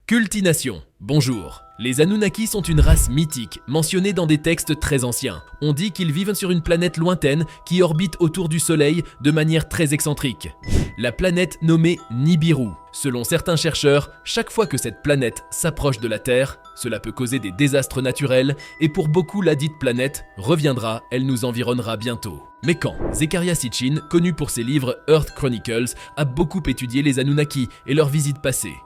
Cultination. Bonjour. Les Anunnaki sont une race mythique, mentionnée dans des textes très anciens. On dit qu'ils vivent sur une planète lointaine qui orbite autour du Soleil de manière très excentrique. La planète nommée Nibiru. Selon certains chercheurs, chaque fois que cette planète s'approche de la Terre, cela peut causer des désastres naturels et pour beaucoup ladite planète reviendra, elle nous environnera bientôt. Mais quand Zecharia Sitchin, connu pour ses livres Earth Chronicles, a beaucoup étudié les Anunnaki et leurs visites passées.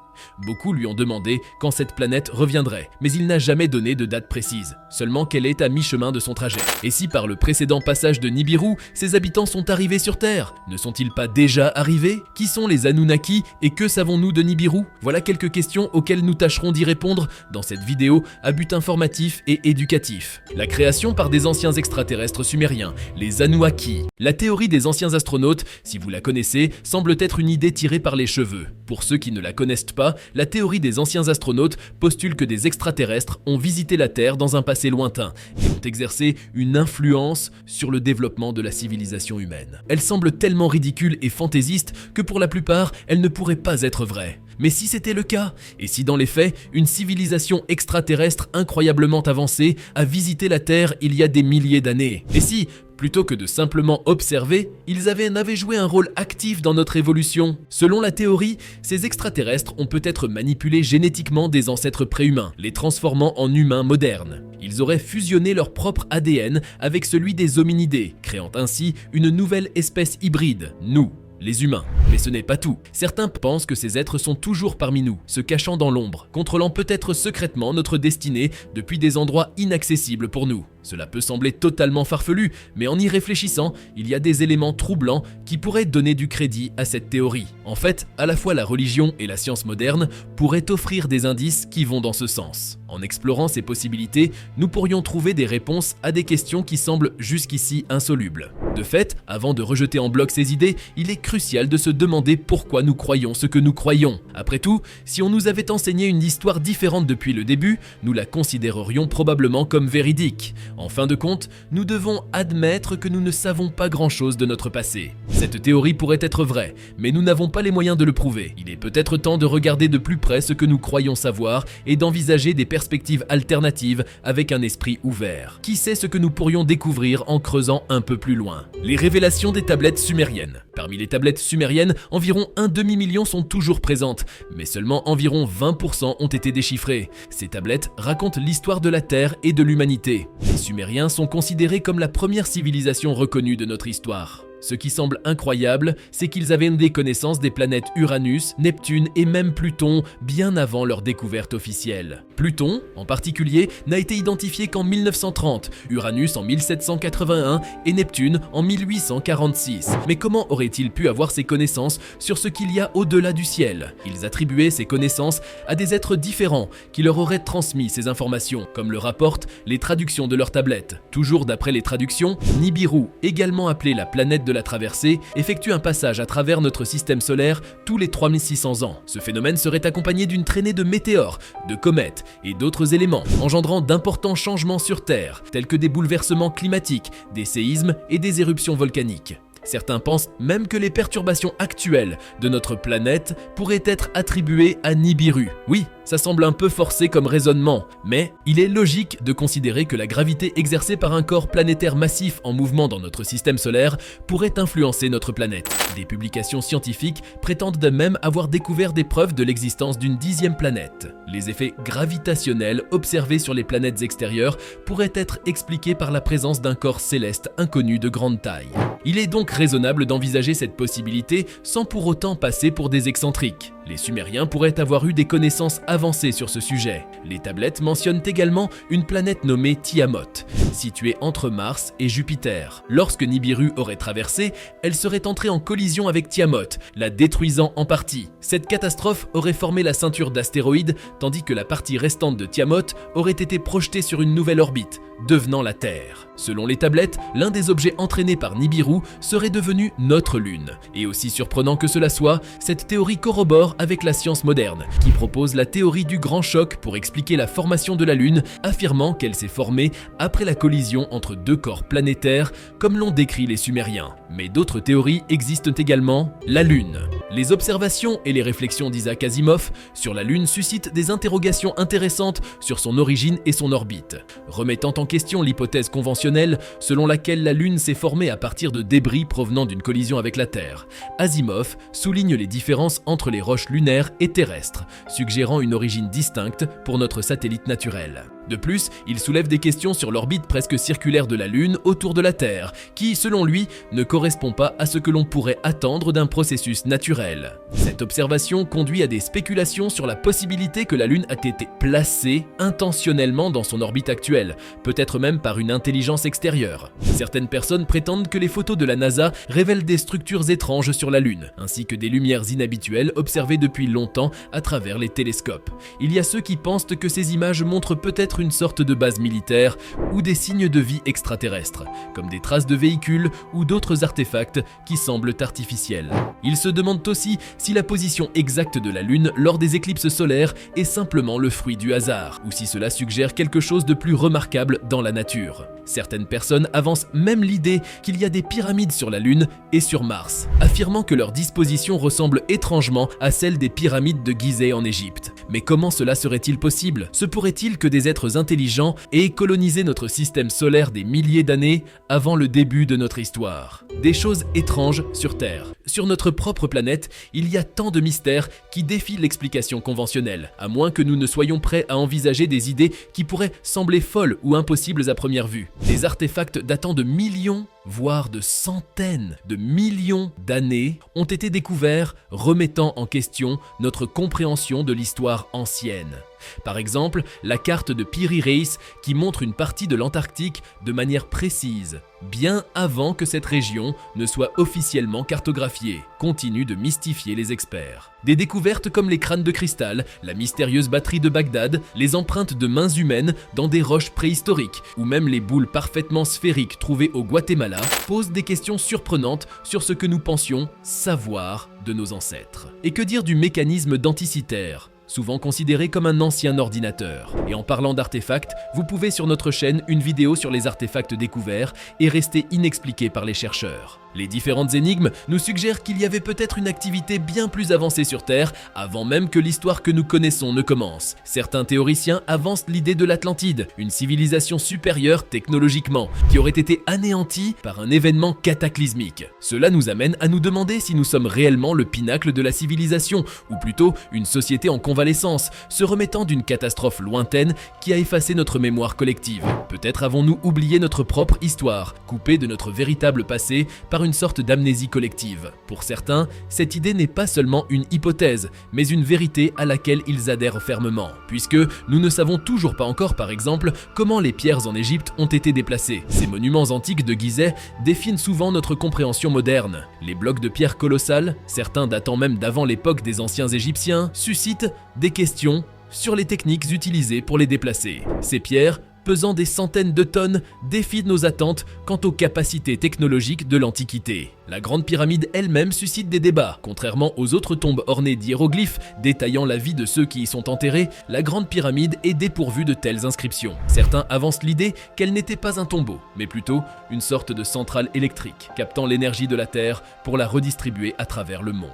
Beaucoup lui ont demandé quand cette planète reviendrait, mais il n'a jamais donné de date précise, seulement qu'elle est à mi-chemin de son trajet. Et si par le précédent passage de Nibiru, ses habitants sont arrivés sur Terre, ne sont-ils pas déjà arrivés? Qui sont les Anunnaki et que savons-nous de Nibiru? Voilà quelques questions auxquelles nous tâcherons d'y répondre dans cette vidéo à but informatif et éducatif. La création par des anciens extraterrestres sumériens, les Anunnaki. La théorie des anciens astronautes, si vous la connaissez, semble être une idée tirée par les cheveux. Pour ceux qui ne la connaissent pas, la théorie des anciens astronautes postule que des extraterrestres ont visité la Terre dans un passé lointain et ont exercé une influence sur le développement de la civilisation humaine. Elle semble tellement ridicule et fantaisiste que pour la plupart, elle ne pourrait pas être vraie. Mais si c'était le cas, et si dans les faits, une civilisation extraterrestre incroyablement avancée a visité la Terre il y a des milliers d'années, et si, plutôt que de simplement observer, ils n'avaient joué un rôle actif dans notre évolution. Selon la théorie, ces extraterrestres ont peut-être manipulé génétiquement des ancêtres préhumains, les transformant en humains modernes. Ils auraient fusionné leur propre ADN avec celui des hominidés, créant ainsi une nouvelle espèce hybride, nous, les humains. Mais ce n'est pas tout. Certains pensent que ces êtres sont toujours parmi nous, se cachant dans l'ombre, contrôlant peut-être secrètement notre destinée depuis des endroits inaccessibles pour nous. Cela peut sembler totalement farfelu, mais en y réfléchissant, il y a des éléments troublants qui pourraient donner du crédit à cette théorie. En fait, à la fois la religion et la science moderne pourraient offrir des indices qui vont dans ce sens. En explorant ces possibilités, nous pourrions trouver des réponses à des questions qui semblent jusqu'ici insolubles. De fait, avant de rejeter en bloc ces idées, il est crucial de se demander pourquoi nous croyons ce que nous croyons. Après tout, si on nous avait enseigné une histoire différente depuis le début, nous la considérerions probablement comme véridique. En fin de compte, nous devons admettre que nous ne savons pas grand-chose de notre passé. Cette théorie pourrait être vraie, mais nous n'avons pas les moyens de le prouver. Il est peut-être temps de regarder de plus près ce que nous croyons savoir et d'envisager des perspectives alternatives avec un esprit ouvert. Qui sait ce que nous pourrions découvrir en creusant un peu plus loin? Les révélations des tablettes sumériennes. Parmi les tablettes sumériennes, environ un demi-million sont toujours présentes, mais seulement environ 20% ont été déchiffrées. Ces tablettes racontent l'histoire de la Terre et de l'humanité. Les Sumériens sont considérés comme la première civilisation reconnue de notre histoire. Ce qui semble incroyable, c'est qu'ils avaient des connaissances des planètes Uranus, Neptune et même Pluton bien avant leur découverte officielle. Pluton, en particulier, n'a été identifié qu'en 1930, Uranus en 1781 et Neptune en 1846. Mais comment auraient-ils pu avoir ces connaissances sur ce qu'il y a au-delà du ciel? Ils attribuaient ces connaissances à des êtres différents qui leur auraient transmis ces informations, comme le rapportent les traductions de leurs tablettes. Toujours d'après les traductions, Nibiru, également appelée la planète de la traversée, effectue un passage à travers notre système solaire tous les 3600 ans. Ce phénomène serait accompagné d'une traînée de météores, de comètes et d'autres éléments, engendrant d'importants changements sur Terre, tels que des bouleversements climatiques, des séismes et des éruptions volcaniques. Certains pensent même que les perturbations actuelles de notre planète pourraient être attribuées à Nibiru. Oui, ça semble un peu forcé comme raisonnement, mais il est logique de considérer que la gravité exercée par un corps planétaire massif en mouvement dans notre système solaire pourrait influencer notre planète. Des publications scientifiques prétendent de même avoir découvert des preuves de l'existence d'une 10e planète. Les effets gravitationnels observés sur les planètes extérieures pourraient être expliqués par la présence d'un corps céleste inconnu de grande taille. Il est donc raisonnable d'envisager cette possibilité sans pour autant passer pour des excentriques. Les Sumériens pourraient avoir eu des connaissances avancées sur ce sujet. Les tablettes mentionnent également une planète nommée Tiamat, située entre Mars et Jupiter. Lorsque Nibiru aurait traversé, elle serait entrée en collision avec Tiamat, la détruisant en partie. Cette catastrophe aurait formé la ceinture d'astéroïdes, tandis que la partie restante de Tiamat aurait été projetée sur une nouvelle orbite, devenant la Terre. Selon les tablettes, l'un des objets entraînés par Nibiru serait devenu notre Lune. Et aussi surprenant que cela soit, cette théorie corrobore avec la science moderne, qui propose la théorie du grand choc pour expliquer la formation de la Lune, affirmant qu'elle s'est formée après la collision entre deux corps planétaires, comme l'ont décrit les Sumériens. Mais d'autres théories existent également. La Lune. Les observations et les réflexions d'Isaac Asimov sur la Lune suscitent des interrogations intéressantes sur son origine et son orbite, remettant en question l'hypothèse conventionnelle selon laquelle la Lune s'est formée à partir de débris provenant d'une collision avec la Terre. Asimov souligne les différences entre les roches lunaires et terrestres, suggérant une origine distincte pour notre satellite naturel. De plus, il soulève des questions sur l'orbite presque circulaire de la Lune autour de la Terre, qui, selon lui, ne correspond pas à ce que l'on pourrait attendre d'un processus naturel. Cette observation conduit à des spéculations sur la possibilité que la Lune ait été placée intentionnellement dans son orbite actuelle, peut-être même par une intelligence extérieure. Certaines personnes prétendent que les photos de la NASA révèlent des structures étranges sur la Lune, ainsi que des lumières inhabituelles observées depuis longtemps à travers les télescopes. Il y a ceux qui pensent que ces images montrent peut-être une sorte de base militaire ou des signes de vie extraterrestre, comme des traces de véhicules ou d'autres artefacts qui semblent artificiels. Ils se demandent aussi si la position exacte de la Lune lors des éclipses solaires est simplement le fruit du hasard, ou si cela suggère quelque chose de plus remarquable dans la nature. Certaines personnes avancent même l'idée qu'il y a des pyramides sur la Lune et sur Mars, affirmant que leur disposition ressemble étrangement à celle des pyramides de Gizeh en Égypte. Mais comment cela serait-il possible? Se pourrait-il que des êtres intelligents aient colonisé notre système solaire des milliers d'années avant le début de notre histoire? Des choses étranges sur Terre. Sur notre propre planète, il y a tant de mystères qui défient l'explication conventionnelle, à moins que nous ne soyons prêts à envisager des idées qui pourraient sembler folles ou impossibles à première vue. Des artefacts datant de millions, voire de centaines de millions d'années ont été découverts, remettant en question notre compréhension de l'histoire ancienne. Par exemple, la carte de Piri Reis qui montre une partie de l'Antarctique de manière précise, bien avant que cette région ne soit officiellement cartographiée, continue de mystifier les experts. Des découvertes comme les crânes de cristal, la mystérieuse batterie de Bagdad, les empreintes de mains humaines dans des roches préhistoriques, ou même les boules parfaitement sphériques trouvées au Guatemala, posent des questions surprenantes sur ce que nous pensions savoir de nos ancêtres. Et que dire du mécanisme denticitaire, souvent considéré comme un ancien ordinateur? Et en parlant d'artefacts, vous pouvez sur notre chaîne une vidéo sur les artefacts découverts et restés inexpliqués par les chercheurs. Les différentes énigmes nous suggèrent qu'il y avait peut-être une activité bien plus avancée sur Terre avant même que l'histoire que nous connaissons ne commence. Certains théoriciens avancent l'idée de l'Atlantide, une civilisation supérieure technologiquement, qui aurait été anéantie par un événement cataclysmique. Cela nous amène à nous demander si nous sommes réellement le pinacle de la civilisation, ou plutôt une société en convalescence, se remettant d'une catastrophe lointaine qui a effacé notre mémoire collective. Peut-être avons-nous oublié notre propre histoire, coupée de notre véritable passé par une sorte d'amnésie collective. Pour certains, cette idée n'est pas seulement une hypothèse, mais une vérité à laquelle ils adhèrent fermement, puisque nous ne savons toujours pas encore, par exemple, comment les pierres en Égypte ont été déplacées. Ces monuments antiques de Gizeh définissent souvent notre compréhension moderne. Les blocs de pierre colossales, certains datant même d'avant l'époque des anciens Égyptiens, suscitent des questions sur les techniques utilisées pour les déplacer. Ces pierres, pesant des centaines de tonnes, défient nos attentes quant aux capacités technologiques de l'Antiquité. La Grande Pyramide elle-même suscite des débats. Contrairement aux autres tombes ornées d'hiéroglyphes détaillant la vie de ceux qui y sont enterrés, la Grande Pyramide est dépourvue de telles inscriptions. Certains avancent l'idée qu'elle n'était pas un tombeau, mais plutôt une sorte de centrale électrique, captant l'énergie de la Terre pour la redistribuer à travers le monde.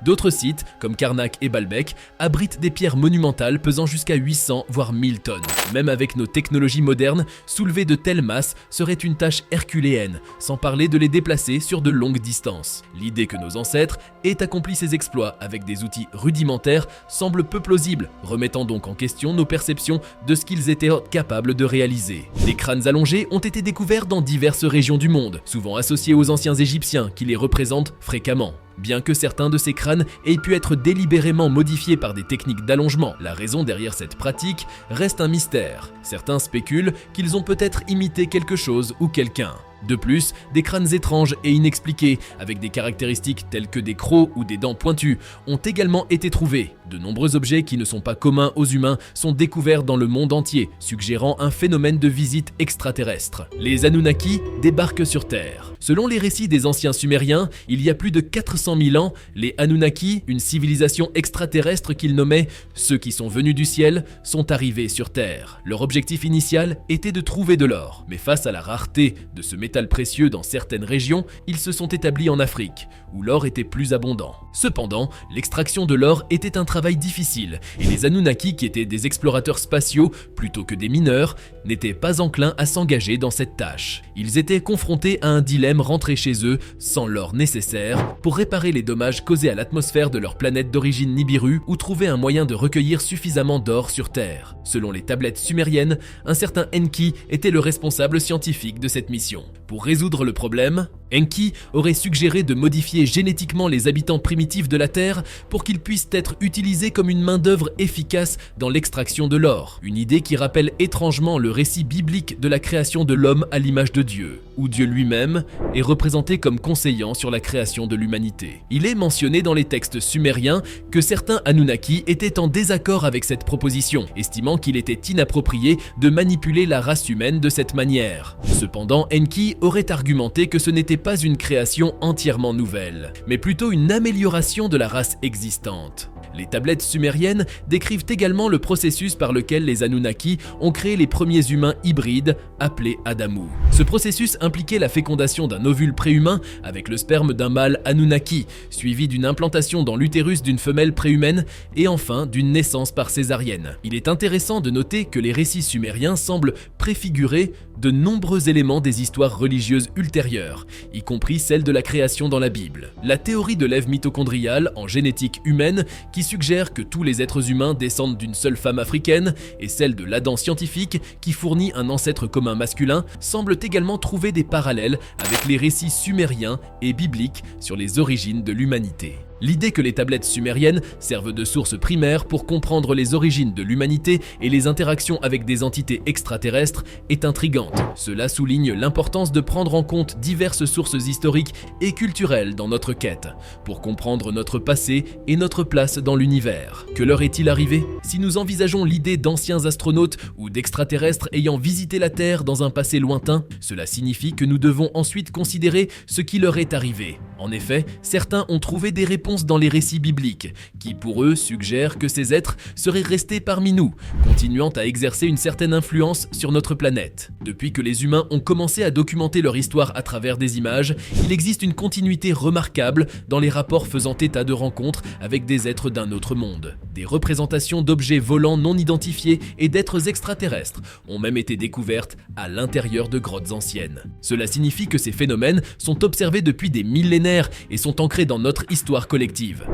D'autres sites, comme Karnak et Baalbek, abritent des pierres monumentales pesant jusqu'à 800 voire 1000 tonnes. Même avec nos technologies modernes, soulever de telles masses serait une tâche herculéenne, sans parler de les déplacer sur de longues distances. L'idée que nos ancêtres aient accompli ces exploits avec des outils rudimentaires semble peu plausible, remettant donc en question nos perceptions de ce qu'ils étaient capables de réaliser. Des crânes allongés ont été découverts dans diverses régions du monde, souvent associés aux anciens Égyptiens qui les représentent fréquemment. Bien que certains de ces crânes aient pu être délibérément modifiés par des techniques d'allongement, la raison derrière cette pratique reste un mystère. Certains spéculent qu'ils ont peut-être imité quelque chose ou quelqu'un. De plus, des crânes étranges et inexpliqués, avec des caractéristiques telles que des crocs ou des dents pointues, ont également été trouvés. De nombreux objets qui ne sont pas communs aux humains sont découverts dans le monde entier, suggérant un phénomène de visite extraterrestre. Les Anunnaki débarquent sur Terre. Selon les récits des anciens Sumériens, il y a plus de 400 000 ans, les Anunnaki, une civilisation extraterrestre qu'ils nommaient « ceux qui sont venus du ciel », sont arrivés sur Terre. Leur objectif initial était de trouver de l'or, mais face à la rareté de ce métal précieux dans certaines régions, ils se sont établis en Afrique, où l'or était plus abondant. Cependant, l'extraction de l'or était un travail difficile, et les Anunnaki, qui étaient des explorateurs spatiaux plutôt que des mineurs, n'étaient pas enclins à s'engager dans cette tâche. Ils étaient confrontés à un dilemme: rentrer chez eux sans l'or nécessaire pour réparer les dommages causés à l'atmosphère de leur planète d'origine Nibiru, ou trouver un moyen de recueillir suffisamment d'or sur Terre. Selon les tablettes sumériennes, un certain Enki était le responsable scientifique de cette mission. Pour résoudre le problème, Enki aurait suggéré de modifier génétiquement les habitants primitifs de la Terre pour qu'ils puissent être utilisés comme une main-d'œuvre efficace dans l'extraction de l'or. Une idée qui rappelle étrangement le récit biblique de la création de l'homme à l'image de Dieu, où Dieu lui-même est représenté comme conseillant sur la création de l'humanité. Il est mentionné dans les textes sumériens que certains Anunnaki étaient en désaccord avec cette proposition, estimant qu'il était inapproprié de manipuler la race humaine de cette manière. Cependant, Enki aurait argumenté que ce n'était pas une création entièrement nouvelle, mais plutôt une amélioration de la race existante. Les tablettes sumériennes décrivent également le processus par lequel les Anunnaki ont créé les premiers humains hybrides, appelés Adamu. Ce processus impliquait la fécondation d'un ovule préhumain avec le sperme d'un mâle Anunnaki, suivi d'une implantation dans l'utérus d'une femelle préhumaine et enfin d'une naissance par césarienne. Il est intéressant de noter que les récits sumériens semblent préfigurer de nombreux éléments des histoires religieuses ultérieures, y compris celle de la création dans la Bible. La théorie de l'Ève mitochondriale en génétique humaine, qui suggère que tous les êtres humains descendent d'une seule femme africaine, et celle de l'Adam scientifique, qui fournit un ancêtre commun masculin, semblent également trouver des parallèles avec les récits sumériens et bibliques sur les origines de l'humanité. L'idée que les tablettes sumériennes servent de source primaire pour comprendre les origines de l'humanité et les interactions avec des entités extraterrestres est intrigante. Cela souligne l'importance de prendre en compte diverses sources historiques et culturelles dans notre quête, pour comprendre notre passé et notre place dans l'univers. Que leur est-il arrivé? Si nous envisageons l'idée d'anciens astronautes ou d'extraterrestres ayant visité la Terre dans un passé lointain, cela signifie que nous devons ensuite considérer ce qui leur est arrivé. En effet, certains ont trouvé des réponses dans les récits bibliques, qui pour eux suggèrent que ces êtres seraient restés parmi nous, continuant à exercer une certaine influence sur notre planète. Depuis que les humains ont commencé à documenter leur histoire à travers des images, il existe une continuité remarquable dans les rapports faisant état de rencontres avec des êtres d'un autre monde. Des représentations d'objets volants non identifiés et d'êtres extraterrestres ont même été découvertes à l'intérieur de grottes anciennes. Cela signifie que ces phénomènes sont observés depuis des millénaires et sont ancrés dans notre histoire collective.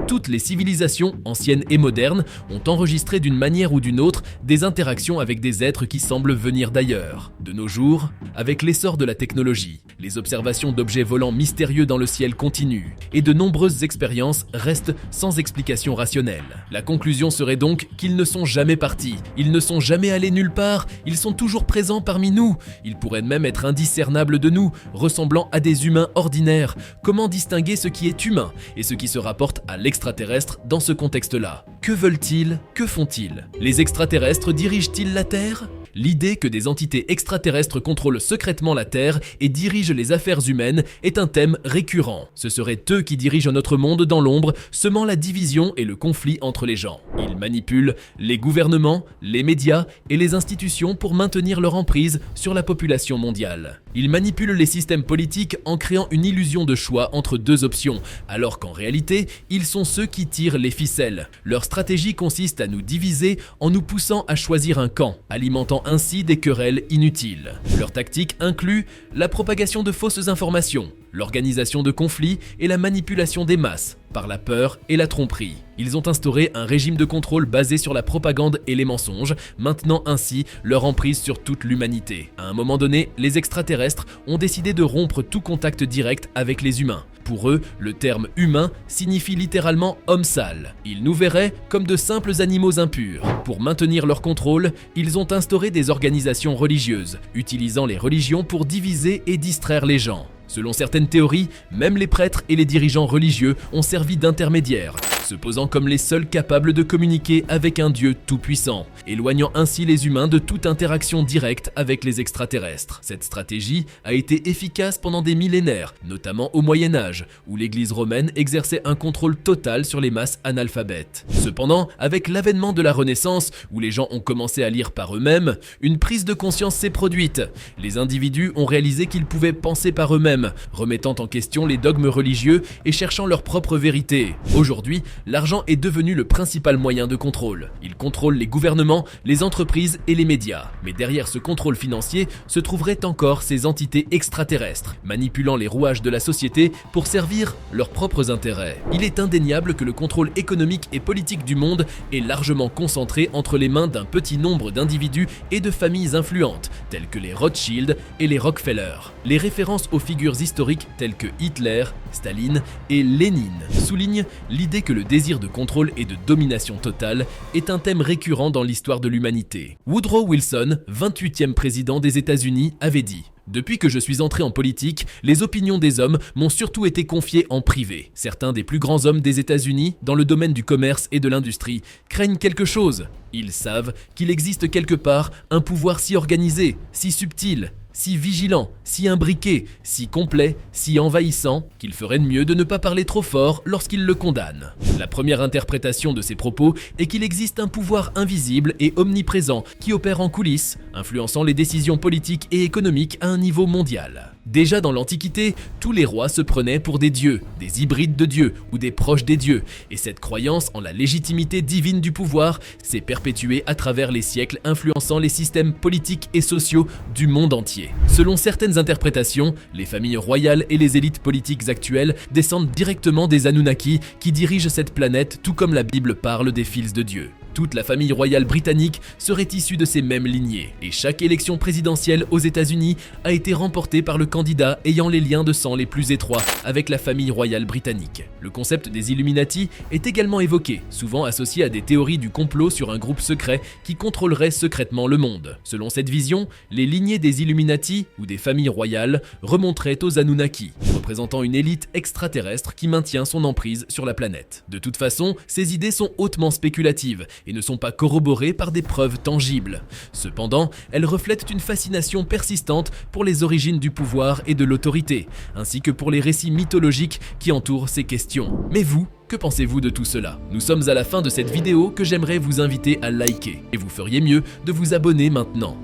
Toutes les civilisations, anciennes et modernes, ont enregistré d'une manière ou d'une autre des interactions avec des êtres qui semblent venir d'ailleurs. De nos jours, avec l'essor de la technologie, les observations d'objets volants mystérieux dans le ciel continuent, et de nombreuses expériences restent sans explication rationnelle. La conclusion serait donc qu'ils ne sont jamais partis, ils ne sont jamais allés nulle part, ils sont toujours présents parmi nous, ils pourraient même être indiscernables de nous, ressemblant à des humains ordinaires. Comment distinguer ce qui est humain et ce qui se rapporte à l'extraterrestre dans ce contexte-là? Que veulent-ils? Que font-ils? Les extraterrestres dirigent-ils la Terre? L'idée que des entités extraterrestres contrôlent secrètement la Terre et dirigent les affaires humaines est un thème récurrent. Ce seraient eux qui dirigent notre monde dans l'ombre, semant la division et le conflit entre les gens. Ils manipulent les gouvernements, les médias et les institutions pour maintenir leur emprise sur la population mondiale. Ils manipulent les systèmes politiques en créant une illusion de choix entre deux options, alors qu'en réalité, ils sont ceux qui tirent les ficelles. Leur stratégie consiste à nous diviser en nous poussant à choisir un camp, alimentant ainsi des querelles inutiles. Leur tactique inclut la propagation de fausses informations, l'organisation de conflits et la manipulation des masses par la peur et la tromperie. Ils ont instauré un régime de contrôle basé sur la propagande et les mensonges, maintenant ainsi leur emprise sur toute l'humanité. À un moment donné, les extraterrestres ont décidé de rompre tout contact direct avec les humains. Pour eux, le terme humain signifie littéralement homme sale. Ils nous verraient comme de simples animaux impurs. Pour maintenir leur contrôle, ils ont instauré des organisations religieuses, utilisant les religions pour diviser et distraire les gens. Selon certaines théories, même les prêtres et les dirigeants religieux ont servi d'intermédiaires, se posant comme les seuls capables de communiquer avec un dieu tout-puissant, éloignant ainsi les humains de toute interaction directe avec les extraterrestres. Cette stratégie a été efficace pendant des millénaires, notamment au Moyen-Âge, où l'Église romaine exerçait un contrôle total sur les masses analphabètes. Cependant, avec l'avènement de la Renaissance, où les gens ont commencé à lire par eux-mêmes, une prise de conscience s'est produite. Les individus ont réalisé qu'ils pouvaient penser par eux-mêmes, remettant en question les dogmes religieux et cherchant leur propre vérité. Aujourd'hui, l'argent est devenu le principal moyen de contrôle. Il contrôle les gouvernements, les entreprises et les médias. Mais derrière ce contrôle financier se trouveraient encore ces entités extraterrestres, manipulant les rouages de la société pour servir leurs propres intérêts. Il est indéniable que le contrôle économique et politique du monde est largement concentré entre les mains d'un petit nombre d'individus et de familles influentes, telles que les Rothschild et les Rockefeller. Les références aux figures historiques telles que Hitler, Staline et Lénine soulignent l'idée que le désir de contrôle et de domination totale est un thème récurrent dans l'histoire de l'humanité. Woodrow Wilson, 28e président des États-Unis, avait dit: depuis que je suis entré en politique, les opinions des hommes m'ont surtout été confiées en privé. Certains des plus grands hommes des États-Unis, dans le domaine du commerce et de l'industrie, craignent quelque chose. Ils savent qu'il existe quelque part un pouvoir si organisé, si subtil, si vigilant, si imbriqué, si complet, si envahissant, qu'il ferait mieux de ne pas parler trop fort lorsqu'il le condamne. La première interprétation de ces propos est qu'il existe un pouvoir invisible et omniprésent qui opère en coulisses, influençant les décisions politiques et économiques à un niveau mondial. Déjà dans l'Antiquité, tous les rois se prenaient pour des dieux, des hybrides de dieux ou des proches des dieux, et cette croyance en la légitimité divine du pouvoir s'est perpétuée à travers les siècles, influençant les systèmes politiques et sociaux du monde entier. Selon certaines interprétations, les familles royales et les élites politiques actuelles descendent directement des Anunnaki qui dirigent cette planète, tout comme la Bible parle des fils de Dieu. Toute la famille royale britannique serait issue de ces mêmes lignées, et chaque élection présidentielle aux États-Unis a été remportée par le candidat ayant les liens de sang les plus étroits avec la famille royale britannique. Le concept des Illuminati est également évoqué, souvent associé à des théories du complot sur un groupe secret qui contrôlerait secrètement le monde. Selon cette vision, les lignées des Illuminati ou des familles royales remonteraient aux Anunnaki, représentant une élite extraterrestre qui maintient son emprise sur la planète. De toute façon, ces idées sont hautement spéculatives et ne sont pas corroborées par des preuves tangibles. Cependant, elles reflètent une fascination persistante pour les origines du pouvoir et de l'autorité, ainsi que pour les récits mythologiques qui entourent ces questions. Mais vous, que pensez-vous de tout cela? Nous sommes à la fin de cette vidéo que j'aimerais vous inviter à liker, et vous feriez mieux de vous abonner maintenant.